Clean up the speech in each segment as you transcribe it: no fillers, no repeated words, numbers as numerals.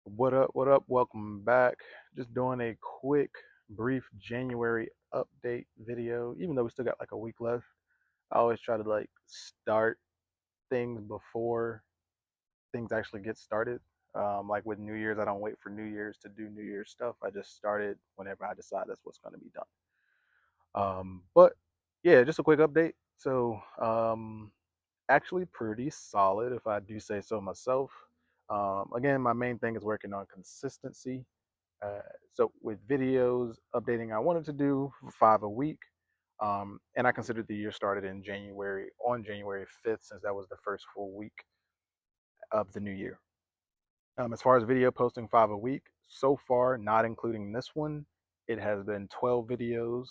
What up? What up? Welcome back. Just doing a quick, brief January update video. Even though we still got like a week left, I always try to start things before things actually get started. Like with New Year's, I don't wait for New Year's to do New Year's stuff. I just start it whenever I decide that's what's going to be done. But yeah, just a quick update. Actually pretty solid if I do say so myself. Again, my main thing is working on consistency. So with videos updating, I wanted to do 5 a week. And I considered the year started in January, on January 5th, since that was the first full week of the new year. As far as video posting 5 a week, so far, not including this one, it has been 12 videos,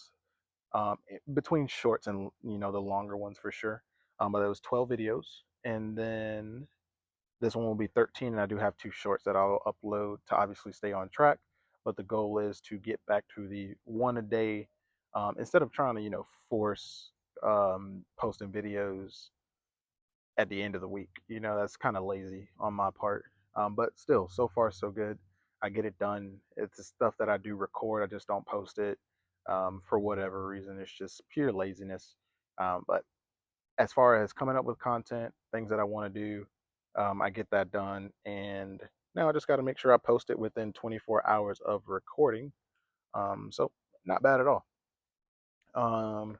between shorts and the longer ones for sure. But it was 12 videos, and then this one will be 13, and I do have two shorts that I'll upload to obviously stay on track. But the goal is to get back to the one a day, instead of trying to force posting videos at the end of the week. That's kind of lazy on my part. But still, so far so good. I get it done. It's the stuff that I do record. I just don't post it for whatever reason. It's just pure laziness. But as far as coming up with content, things that I want to do, I get that done. And now I just got to make sure I post it within 24 hours of recording. So not bad at all. Um,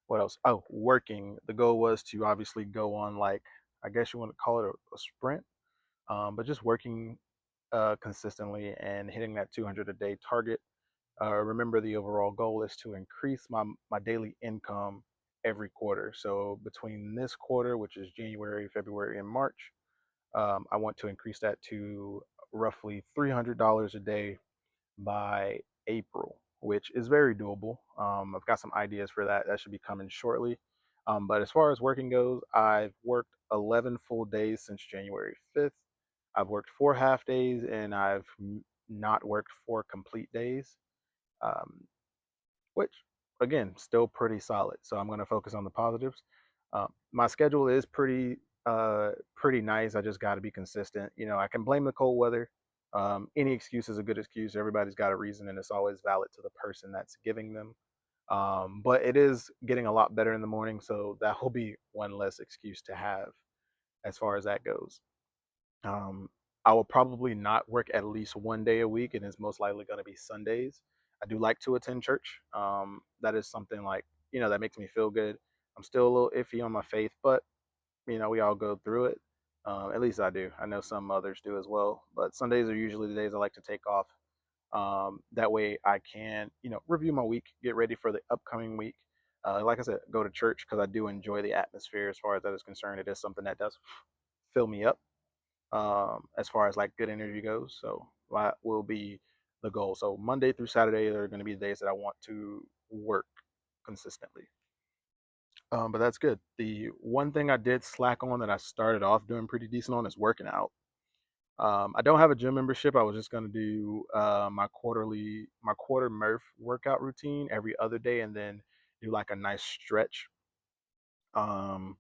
what else? Oh, working. The goal was to obviously go on, like, I guess you want to call it a sprint, but just working consistently and hitting that 200 a day target. Remember, the overall goal is to increase my daily income every quarter. So between this quarter, which is January, February, and March, I want to increase that to roughly $300 a day by April, which is very doable. I've got some ideas for that. That should be coming shortly. But as far as working goes, I've worked 11 full days since January 5th. I've worked 4 half days, and I've not worked 4 complete days, um, which, again, still pretty solid. So I'm going to focus on the positives. My schedule is pretty nice. I just got to be consistent. I can blame the cold weather. Any excuse is a good excuse. Everybody's got a reason, and it's always valid to the person that's giving them. But it is getting a lot better in the morning, so that will be one less excuse to have as far as that goes. Um, I will probably not work at least one day a week, and it's most likely going to be Sundays. I do like to attend church. That is something, like, that makes me feel good. I'm still a little iffy on my faith, but we all go through it. At least I do. I know some others do as well. But Sundays are usually the days I like to take off. That way I can, review my week, get ready for the upcoming week. Like I said, go to church because I do enjoy the atmosphere as far as that is concerned. It is something that does fill me up, as far as like good energy goes. So that will be the goal. So Monday through Saturday are going to be the days that I want to work consistently. But that's good. The one thing I did slack on that I started off doing pretty decent on is working out. I don't have a gym membership. I was just gonna do my quarter Murph workout routine every other day, and then do like a nice stretch um,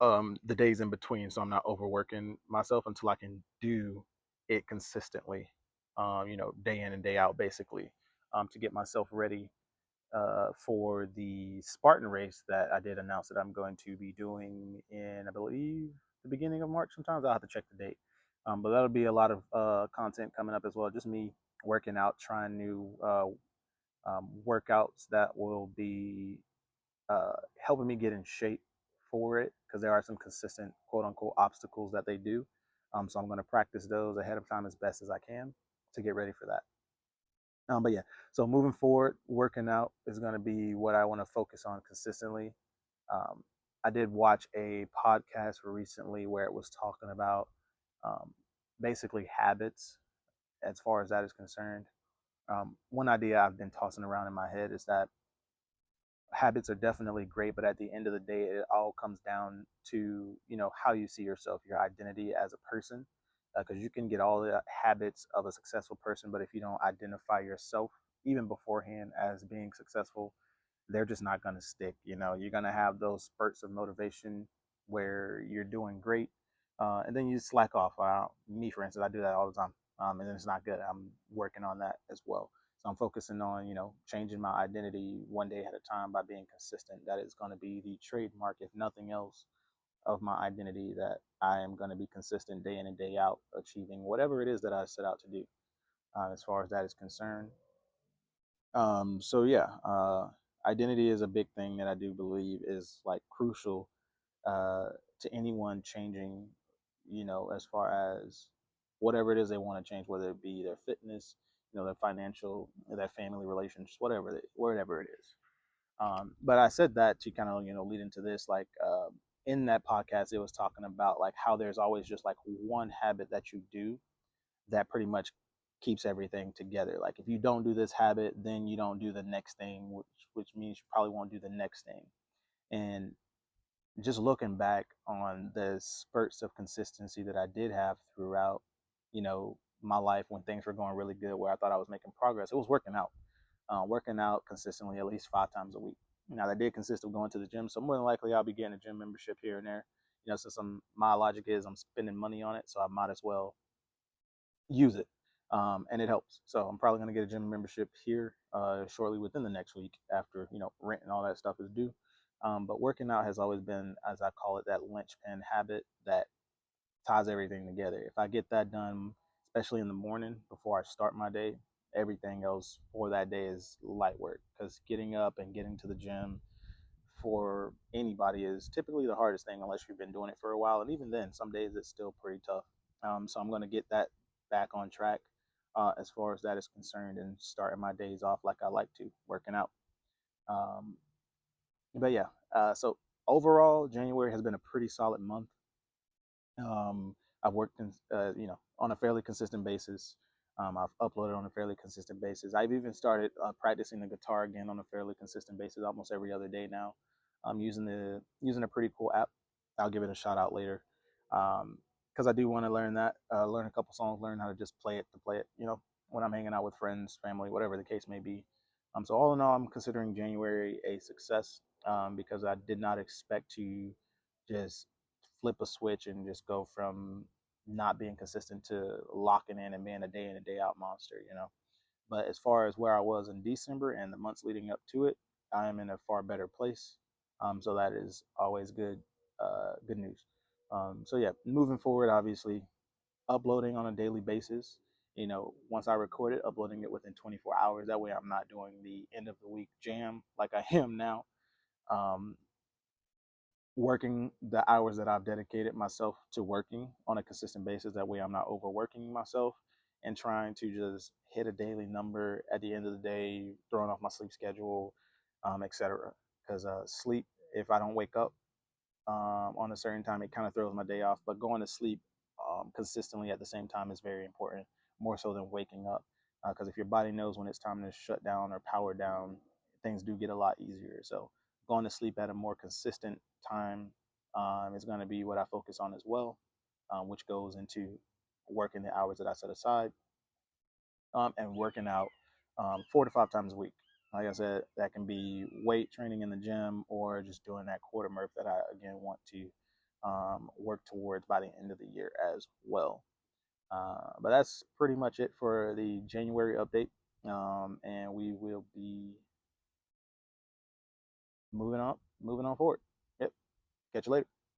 the days in between, so I'm not overworking myself until I can do it consistently. Day in and day out, basically, to get myself ready for the Spartan race that I did announce that I'm going to be doing in, I believe, the beginning of March. Sometimes I'll have to check the date. But that'll be a lot of content coming up as well. Just me working out, trying new workouts that will be helping me get in shape for it, because there are some consistent quote unquote obstacles that they do. So I'm going to practice those ahead of time as best as I can to get ready for that. But yeah, so moving forward, working out is going to be what I want to focus on consistently. Um, I did watch a podcast recently where it was talking about um, basically habits as far as that is concerned. One idea I've been tossing around in my head is that habits are definitely great, but at the end of the day, it all comes down to how you see yourself, your identity as a person. Because you can get all the habits of a successful person, but if you don't identify yourself even beforehand as being successful, they're just not going to stick. You're going to have those spurts of motivation where you're doing great, and then you slack off. Me, for instance, I do that all the time, and then it's not good. I'm working on that as well. So I'm focusing on, changing my identity one day at a time by being consistent. That is going to be the trademark, if nothing else, of my identity, that I am going to be consistent day in and day out, achieving whatever it is that I set out to do, as far as that is concerned. So yeah, identity is a big thing that I do believe is like crucial uh, to anyone changing, as far as whatever it is they want to change, whether it be their fitness, their financial, their family relationships, whatever it is. But I said that to kind of, lead into this, like, in that podcast, it was talking about like how there's always just like one habit that you do that pretty much keeps everything together. Like if you don't do this habit, then you don't do the next thing, which means you probably won't do the next thing. And just looking back on the spurts of consistency that I did have throughout, my life when things were going really good, where I thought I was making progress, it was working out consistently at least 5 times a week. Now that did consist of going to the gym, so more than likely I'll be getting a gym membership here and there. Since my logic is I'm spending money on it, so I might as well use it, and it helps. So I'm probably going to get a gym membership here shortly within the next week after rent and all that stuff is due. But working out has always been, as I call it, that linchpin habit that ties everything together. If I get that done, especially in the morning before I start my day, everything else for that day is light work. Because getting up and getting to the gym for anybody is typically the hardest thing unless you've been doing it for a while. And even then, some days it's still pretty tough. So I'm going to get that back on track as far as that is concerned, and starting my days off like I like to, working out. Um, but yeah, so overall, January has been a pretty solid month. I've worked on a fairly consistent basis. I've uploaded on a fairly consistent basis. I've even started practicing the guitar again on a fairly consistent basis, almost every other day now. I'm using a pretty cool app. I'll give it a shout out later, because I do want to learn that, learn a couple songs, learn how to just play it to play it. When I'm hanging out with friends, family, whatever the case may be. So all in all, I'm considering January a success, because I did not expect to just flip a switch and just go from not being consistent to locking in and being a day in and day out monster. But as far as where I was in December and the months leading up to it, I am in a far better place. So that is always good news. So yeah, moving forward, obviously, uploading on a daily basis. Once I record it, uploading it within 24 hours. That way, I'm not doing the end of the week jam like I am now. Um, Working the hours that I've dedicated myself to working on a consistent basis. That way, I'm not overworking myself and trying to just hit a daily number at the end of the day, throwing off my sleep schedule, etc. Because sleep, if I don't wake up on a certain time, it kind of throws my day off. But going to sleep consistently at the same time is very important, more so than waking up. Because if your body knows when it's time to shut down or power down, things do get a lot easier. So going to sleep at a more consistent time is going to be what I focus on as well, which goes into working the hours that I set aside, and working out 4 to 5 times a week. Like I said, that can be weight training in the gym or just doing that quarter murph that I again want to work towards by the end of the year as well. But that's pretty much it for the January update. And we will be moving on forward. Yep. Catch you later.